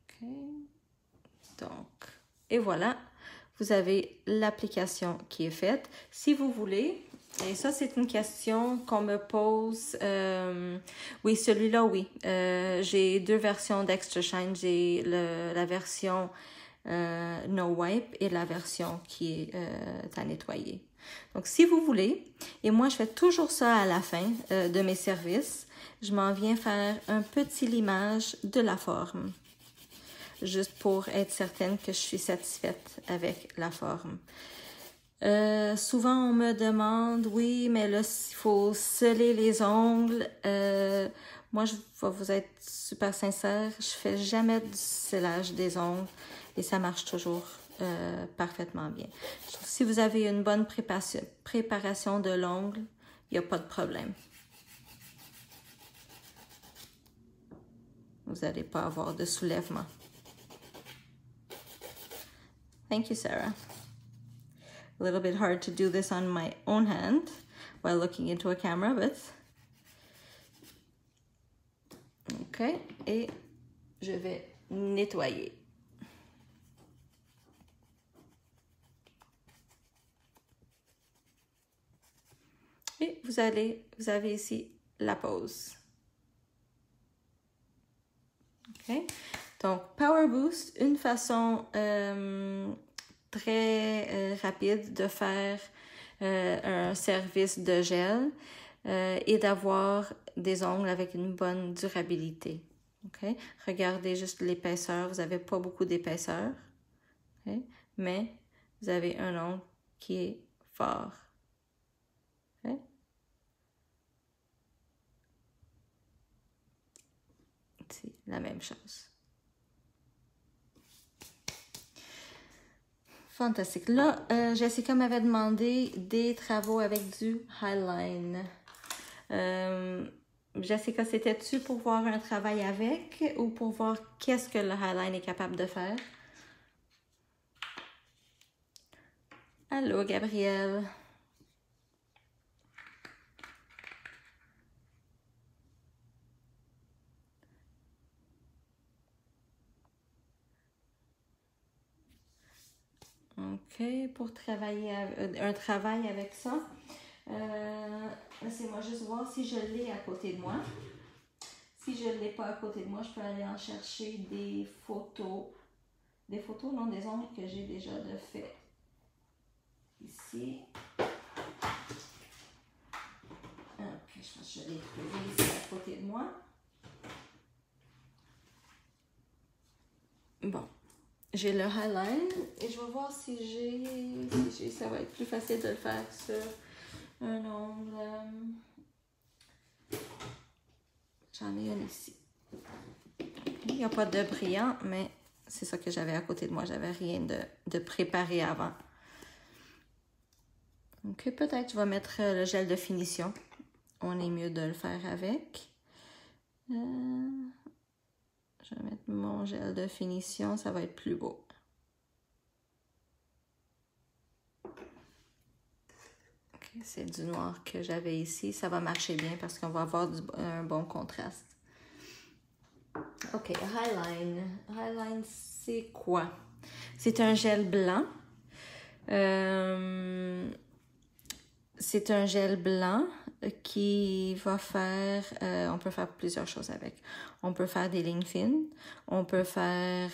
OK. Donc, et voilà. Vous avez l'application qui est faite. Si vous voulez, et ça c'est une question qu'on me pose, oui, celui-là, oui. J'ai deux versions d'Extra Shine. J'ai la version No Wipe et la version qui est à nettoyer. Donc, si vous voulez, et moi je fais toujours ça à la fin de mes services, je m'en viens faire un petit limage de la forme. Juste pour être certaine que je suis satisfaite avec la forme. Souvent, on me demande, oui, mais là, il faut sceller les ongles. Moi, je vais vous être super sincère, je fais jamais du scellage des ongles et ça marche toujours parfaitement bien. Si vous avez une bonne préparation de l'ongle, il n'y a pas de problème. vous n'allez pas avoir de soulèvement. Thank you, Sarah. A little bit hard to do this on my own hand while looking into a camera, but... OK, et je vais nettoyer. Et vous avez ici la pause. OK, donc Power Boost, une façon très rapide de faire un service de gel et d'avoir des ongles avec une bonne durabilité. Okay? Regardez juste l'épaisseur, vous n'avez pas beaucoup d'épaisseur, okay? Mais vous avez un ongle qui est fort. Okay? C'est la même chose. Fantastique. Là, Jessica m'avait demandé des travaux avec du Highline. Jessica, c'était-tu pour voir un travail avec ou pour voir qu'est-ce que le Highline est capable de faire? Allô, Gabrielle. OK, pour travailler un travail avec ça. Laissez-moi juste voir si je l'ai à côté de moi. Si je ne l'ai pas à côté de moi, je peux aller en chercher des photos. Des photos, non, des ongles que j'ai déjà de fait. Ici. OK, je pense que je l'ai trouvé ici à côté de moi. Bon. J'ai le Highline et je vais voir si j'ai, ça va être plus facile de le faire sur un ongle. J'en ai un ici. Il n'y a pas de brillant, mais c'est ça que j'avais à côté de moi. J'avais rien de préparé avant. Donc peut-être je vais mettre le gel de finition. On est mieux de le faire avec. Je vais mettre mon gel de finition, ça va être plus beau. Okay, c'est du noir que j'avais ici. Ça va marcher bien parce qu'on va avoir un bon contraste. OK, Highline. Highline, c'est quoi? C'est un gel blanc. C'est un gel blanc qui va faire... on peut faire plusieurs choses avec. On peut faire des lignes fines. On peut faire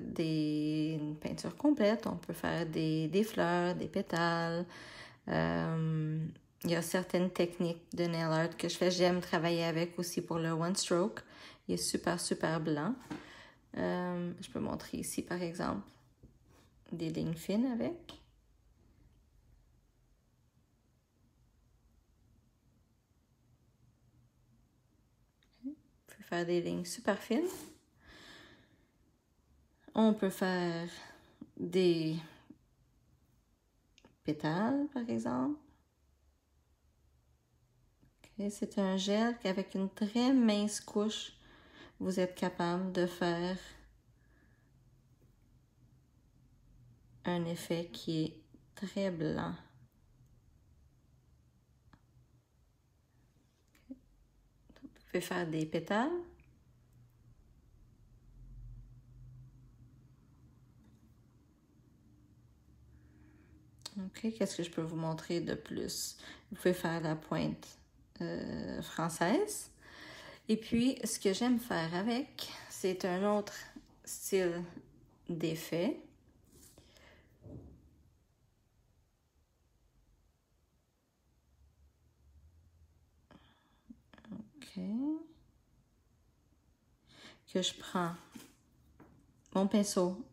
des peintures complètes. On peut faire des fleurs, des pétales. Il y a certaines techniques de nail art que je fais. J'aime travailler avec aussi pour le one stroke. Il est super, super blanc. Je peux montrer ici, par exemple, des lignes fines avec. On peut faire des lignes super fines. On peut faire des pétales, par exemple. Okay. C'est un gel qu'avec une très mince couche, vous êtes capable de faire un effet qui est très blanc. Okay. Vous pouvez faire des pétales. OK, qu'est-ce que je peux vous montrer de plus? Vous pouvez faire la pointe française. Et puis, ce que j'aime faire avec, c'est un autre style d'effet. OK. Que je prends mon pinceau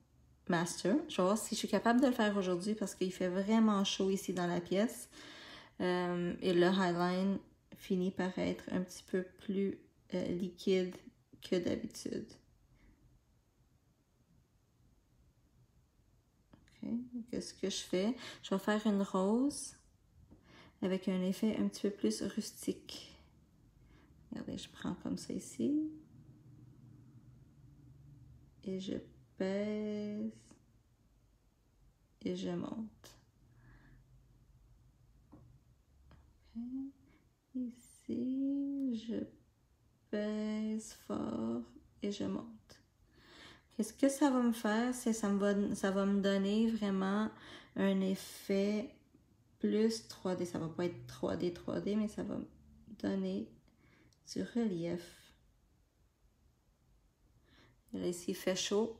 Master. Je vais voir si je suis capable de le faire aujourd'hui parce qu'il fait vraiment chaud ici dans la pièce. Et le Highline finit par être un petit peu plus liquide que d'habitude. OK. Qu'est-ce que je fais? Je vais faire une rose avec un effet un petit peu plus rustique. Regardez, je prends comme ça ici. et je pèse et je monte. Okay. Ici, je pèse fort et je monte. Ce que ça va me faire, c'est ça va me donner vraiment un effet plus 3D. Ça va pas être 3D, mais ça va me donner du relief. Là, ici, il fait chaud.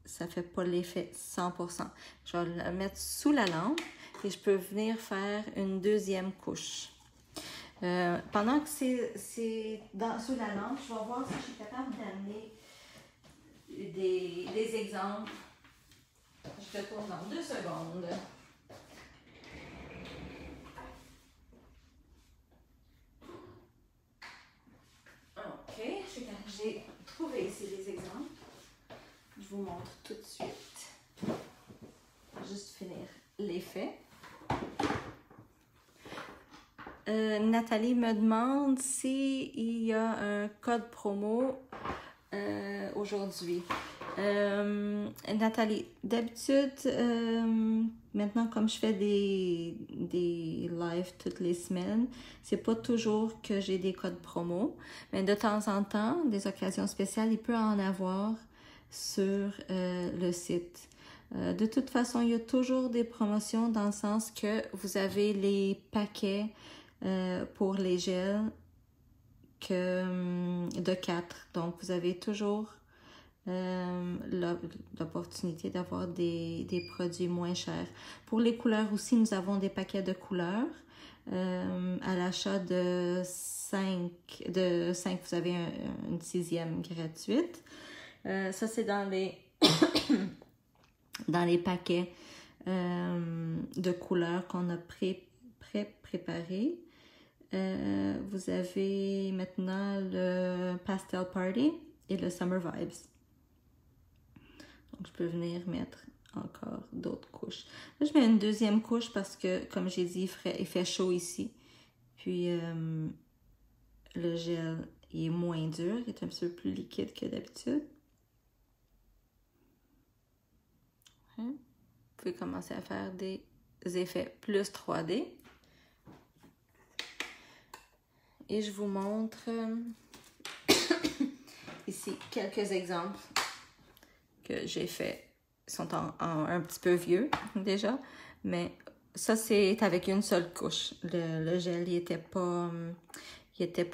Ça fait pas l'effet 100%. Je vais le mettre sous la lampe et je peux venir faire une deuxième couche. Pendant que c'est sous la lampe, je vais voir si je suis capable d'amener des exemples. Je te tourne dans 2 secondes. OK, j'ai trouvé ici les exemples. Je vous montre tout de suite. Juste finir l'effet. Nathalie me demande s'il y a un code promo aujourd'hui. Nathalie, d'habitude, maintenant comme je fais des lives toutes les semaines, c'est pas toujours que j'ai des codes promo, mais de temps en temps, des occasions spéciales, il peut en avoir sur le site. De toute façon, il y a toujours des promotions dans le sens que vous avez les paquets pour les gels de 4. Donc, vous avez toujours l'opportunité d'avoir des produits moins chers. Pour les couleurs aussi, nous avons des paquets de couleurs. À l'achat de 5, vous avez une 6e gratuite. Ça, c'est dans les dans les paquets de couleurs qu'on a préparés. Vous avez maintenant le Pastel Party et le Summer Vibes. Donc, je peux venir mettre encore d'autres couches. Là, je mets une deuxième couche parce que, comme j'ai dit, il fait chaud ici. Puis, le gel il est moins dur, il est un petit peu plus liquide que d'habitude. Vous pouvez commencer à faire des effets plus 3D. Et je vous montre ici quelques exemples que j'ai fait. Ils sont un petit peu vieux déjà, mais ça c'est avec une seule couche. Le gel il était pas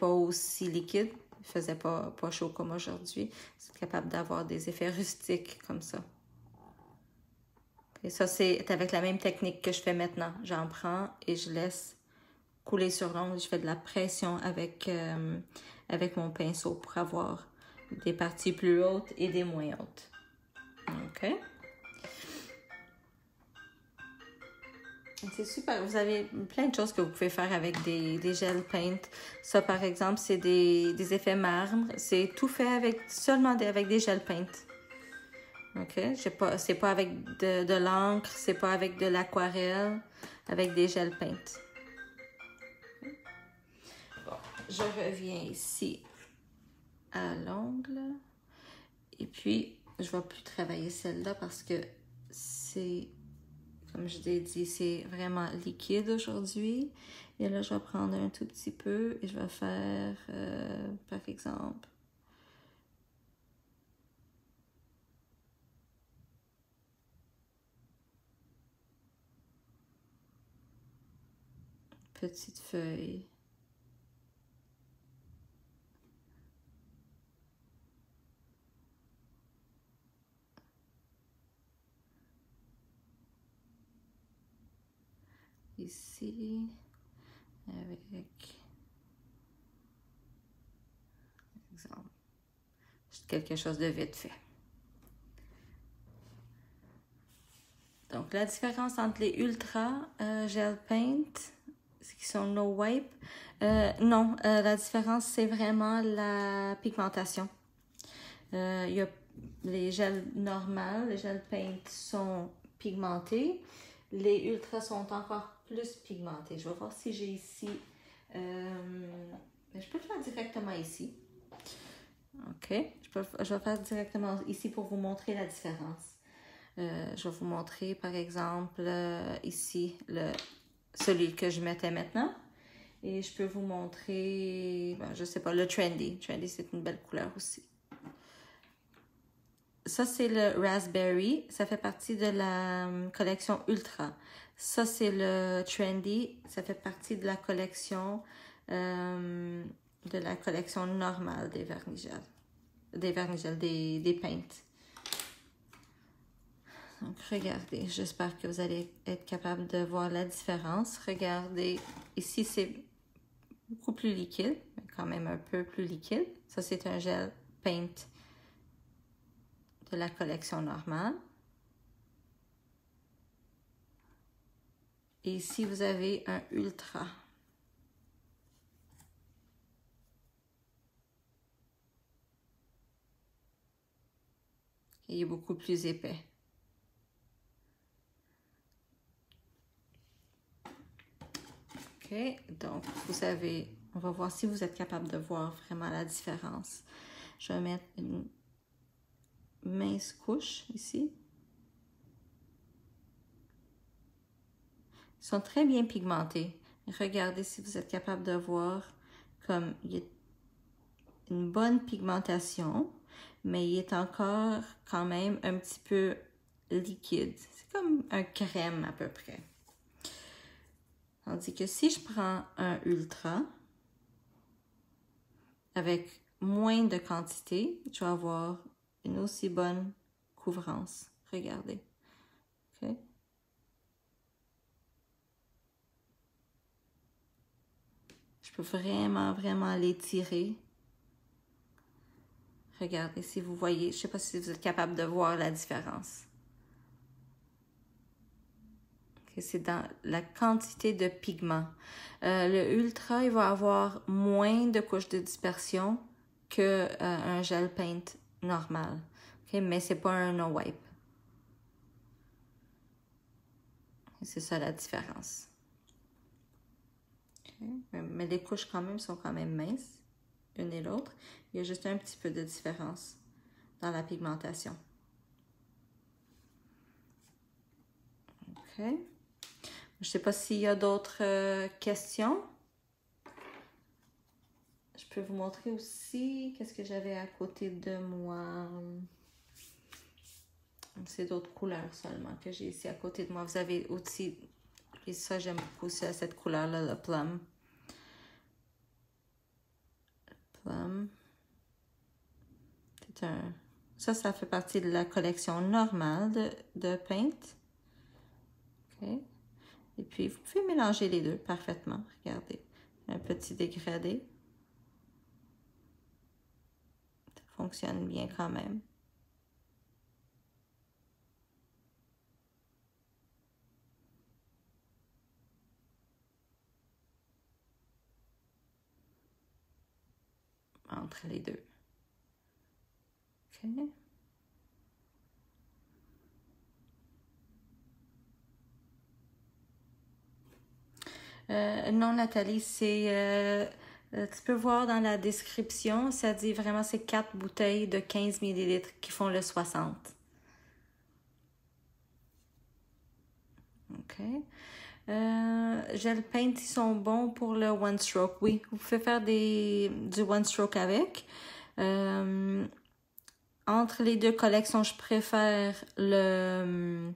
aussi liquide, il faisait pas chaud comme aujourd'hui. C'est capable d'avoir des effets rustiques comme ça. Et ça c'est avec la même technique que je fais maintenant. J'en prends et je laisse couler sur l'ongle. Je fais de la pression avec mon pinceau pour avoir des parties plus hautes et des moins hautes. OK? C'est super. Vous avez plein de choses que vous pouvez faire avec des gel paint. Ça, par exemple, c'est des effets marbre. C'est tout fait seulement avec des gel paint. OK? C'est pas avec de l'encre, c'est pas avec de l'aquarelle, avec des gel paint. Bon, je reviens ici à l'ongle. Et puis, je vais plus travailler celle-là parce que c'est, comme je l'ai dit, c'est vraiment liquide aujourd'hui. Et là, je vais prendre un tout petit peu et je vais faire, par exemple, petite feuille. Ici, avec exemple, quelque chose de vite fait. Donc, la différence entre les Ultra Gel Paint, qui sont No Wipe, non, la différence, c'est vraiment la pigmentation. Il y a les gels normales, les gel paint sont pigmentés. Les Ultra sont encore plus pigmentés. Je vais voir si j'ai ici. Je peux le faire directement ici. OK. Je vais faire directement ici pour vous montrer la différence. Je vais vous montrer, par exemple, ici, celui que je mettais maintenant. Et je peux vous montrer, ben, je sais pas, le Trendy. Trendy, c'est une belle couleur aussi. Ça, c'est le Raspberry. Ça fait partie de la collection Ultra. Ça, c'est le Trendy. Ça fait partie de la collection normale des vernis-gel. Des paints. Donc, regardez. J'espère que vous allez être capable de voir la différence. Regardez. Ici, c'est beaucoup plus liquide, mais quand même un peu plus liquide. Ça, c'est un gel paint de la collection normale. Et ici, vous avez un Ultra. Il est beaucoup plus épais. OK, donc vous avez, on va voir si vous êtes capable de voir vraiment la différence. Je vais mettre une mince couche ici. Ils sont très bien pigmentés. Regardez si vous êtes capable de voir comme il y a une bonne pigmentation, mais il est encore quand même un petit peu liquide. C'est comme un crème à peu près. Tandis que si je prends un Ultra, avec moins de quantité, je vais avoir une aussi bonne couvrance. Regardez. OK? Je peux vraiment, vraiment l'étirer. Regardez si vous voyez. Je ne sais pas si vous êtes capable de voir la différence. Okay, c'est dans la quantité de pigment. Le Ultra, il va avoir moins de couches de dispersion que un gel paint normal. Okay, mais c'est pas un no wipe. C'est ça la différence. Okay. Mais les couches quand même sont quand même minces, une et l'autre. Il y a juste un petit peu de différence dans la pigmentation. OK. Je ne sais pas s'il y a d'autres questions. Je peux vous montrer aussi qu'est-ce que j'avais à côté de moi. C'est d'autres couleurs seulement que j'ai ici à côté de moi. Vous avez aussi, et ça j'aime beaucoup cette couleur-là, le plum. Plum. C'est un... Ça fait partie de la collection normale de paint. OK. Et puis, vous pouvez mélanger les deux parfaitement. Regardez, un petit dégradé. Ça fonctionne bien quand même. Entre les deux. OK. Non, Nathalie, c'est... tu peux voir dans la description, ça dit vraiment c'est 4 bouteilles de 15 ml qui font le 60. OK. Gel paint, ils sont bons pour le one stroke. Oui, vous pouvez faire du one stroke avec. Entre les deux collections, je préfère le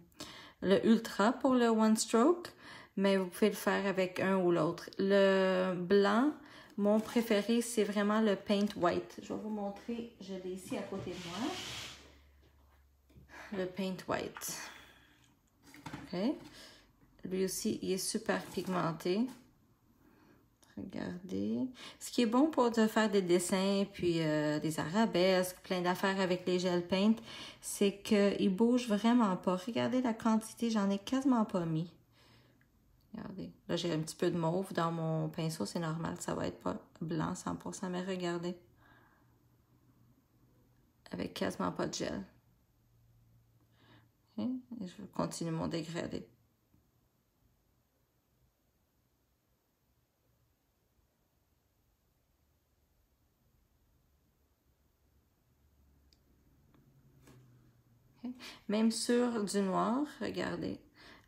Ultra pour le one stroke, mais vous pouvez le faire avec un ou l'autre. Le blanc, mon préféré, c'est vraiment le Paint White. Je vais vous montrer, je l'ai ici à côté de moi. Le Paint White. OK. Lui aussi, il est super pigmenté. Regardez. Ce qui est bon pour te faire des dessins, puis des arabesques, plein d'affaires avec les gel paint, c'est qu'ils bougent vraiment pas. Regardez la quantité, j'en ai quasiment pas mis. Regardez. Là, j'ai un petit peu de mauve dans mon pinceau, c'est normal, ça va être pas blanc 100%, mais regardez. Avec quasiment pas de gel. Okay. Et je vais continuer mon dégradé. Même sur du noir, regardez,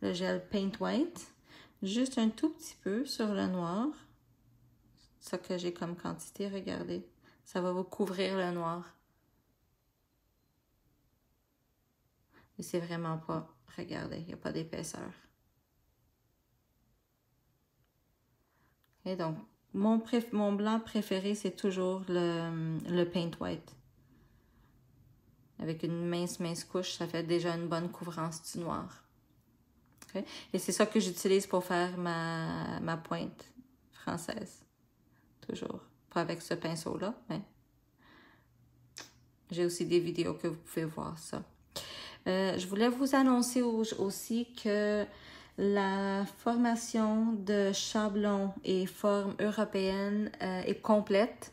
le gel Paint White, juste un tout petit peu sur le noir. Ça que j'ai comme quantité, regardez. Ça va vous couvrir le noir. Mais c'est vraiment pas, regardez, il n'y a pas d'épaisseur. Et donc, mon blanc préféré, c'est toujours le Paint White. Avec une mince couche, ça fait déjà une bonne couvrance du noir. Okay? Et c'est ça que j'utilise pour faire ma pointe française. Toujours. Pas avec ce pinceau-là, mais j'ai aussi des vidéos que vous pouvez voir ça. Je voulais vous annoncer aussi que la formation de Chablon et forme européenne est complète.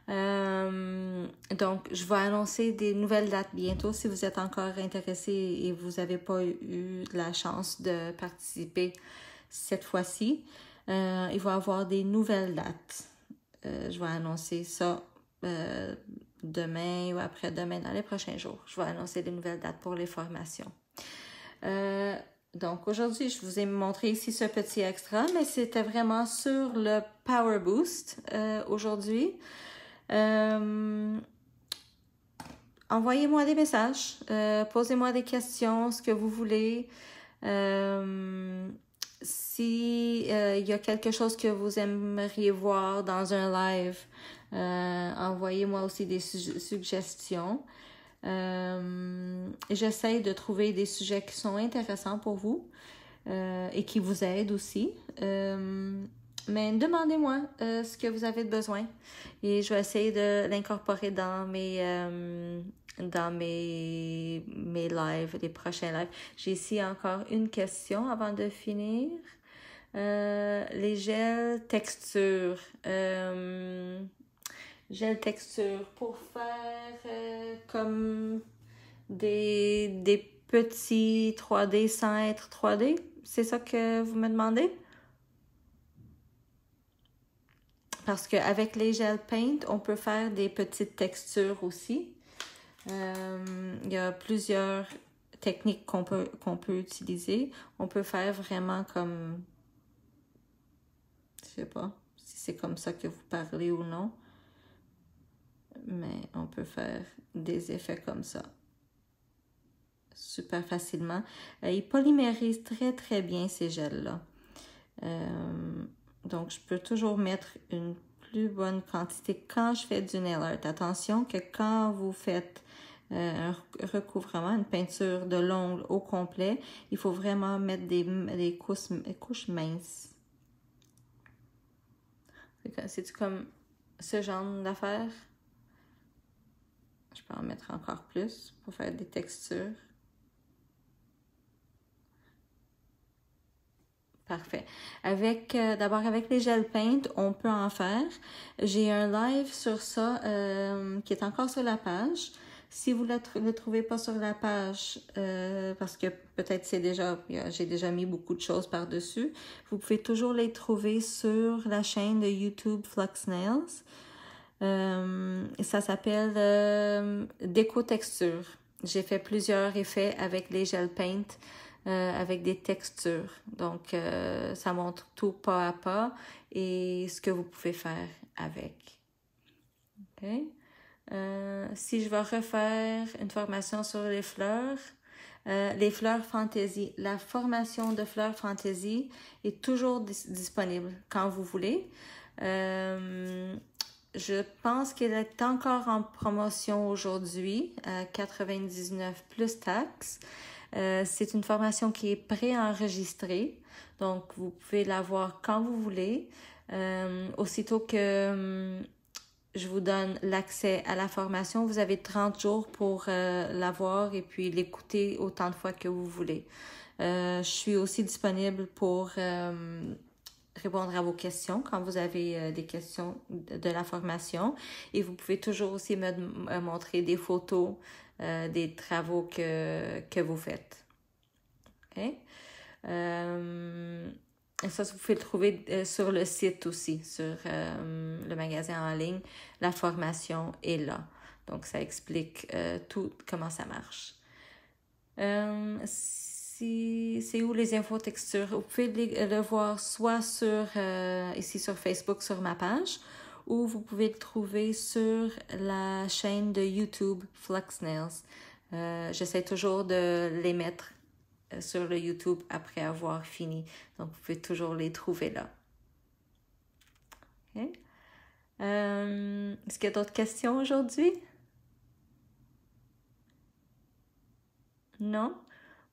Donc, je vais annoncer des nouvelles dates bientôt si vous êtes encore intéressé et vous n'avez pas eu la chance de participer cette fois-ci. Il va y avoir des nouvelles dates. Je vais annoncer ça demain ou après-demain, dans les prochains jours. Je vais annoncer des nouvelles dates pour les formations. Donc, aujourd'hui, je vous ai montré ici ce petit extra, mais c'était vraiment sur le Power Boost aujourd'hui. Envoyez-moi des messages, posez-moi des questions, ce que vous voulez. Si il y a quelque chose que vous aimeriez voir dans un live, envoyez-moi aussi des suggestions. J'essaie de trouver des sujets qui sont intéressants pour vous et qui vous aident aussi. Mais demandez-moi ce que vous avez besoin et je vais essayer de l'incorporer dans mes lives, les prochains lives. J'ai ici encore une question avant de finir. Les gels texture. Gel texture pour faire comme des petits 3D sans être 3D. C'est ça que vous me demandez? Parce qu'avec les gel paint, on peut faire des petites textures aussi. Il y a plusieurs techniques qu'on peut utiliser. On peut faire vraiment comme... Je sais pas si c'est comme ça que vous parlez ou non. Mais on peut faire des effets comme ça. Super facilement. Ils polymérisent très très bien ces gels-là. Donc, je peux toujours mettre une plus bonne quantité quand je fais du nail art. Attention que quand vous faites un recouvrement, une peinture de l'ongle au complet, il faut vraiment mettre des couches minces. C'est comme ce genre d'affaires. Je peux en mettre encore plus pour faire des textures. Parfait. D'abord, avec les gel paint, on peut en faire. J'ai un live sur ça qui est encore sur la page. Si vous ne le trouvez pas sur la page, parce que peut-être j'ai déjà mis beaucoup de choses par-dessus, vous pouvez toujours les trouver sur la chaîne de YouTube Flux Nails. Ça s'appelle Déco Texture. J'ai fait plusieurs effets avec les gel paint. Avec des textures. Donc, ça montre tout pas à pas et ce que vous pouvez faire avec. OK? Si je vais refaire une formation sur les fleurs fantaisie, la formation de fleurs fantaisie est toujours disponible quand vous voulez. Je pense qu'elle est encore en promotion aujourd'hui à 99 plus taxes. C'est une formation qui est préenregistrée, donc vous pouvez la voir quand vous voulez. Aussitôt que je vous donne l'accès à la formation, vous avez 30 jours pour la voir et puis l'écouter autant de fois que vous voulez. Je suis aussi disponible pour répondre à vos questions quand vous avez des questions de la formation et vous pouvez toujours aussi me montrer des photos des travaux que vous faites. OK? Ça, vous pouvez le trouver sur le site aussi, sur le magasin en ligne. La formation est là. Donc, ça explique tout comment ça marche. C'est où les infos textures? Vous pouvez le voir soit sur ici sur Facebook sur ma page, ou vous pouvez le trouver sur la chaîne de YouTube Flux Nails. J'essaie toujours de les mettre sur le YouTube après avoir fini. Donc, vous pouvez toujours les trouver là. Okay. Est-ce qu'il y a d'autres questions aujourd'hui? Non?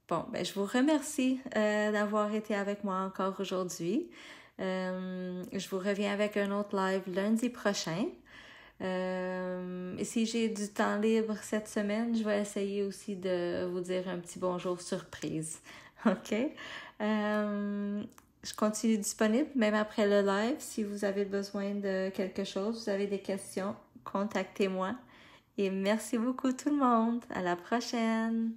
Bon, ben, je vous remercie d'avoir été avec moi encore aujourd'hui. Je vous reviens avec un autre live lundi prochain. Si j'ai du temps libre cette semaine, je vais essayer aussi de vous dire un petit bonjour surprise. OK? Je continue disponible même après le live. Si vous avez besoin de quelque chose, vous avez des questions, contactez-moi. Et merci beaucoup tout le monde. À la prochaine!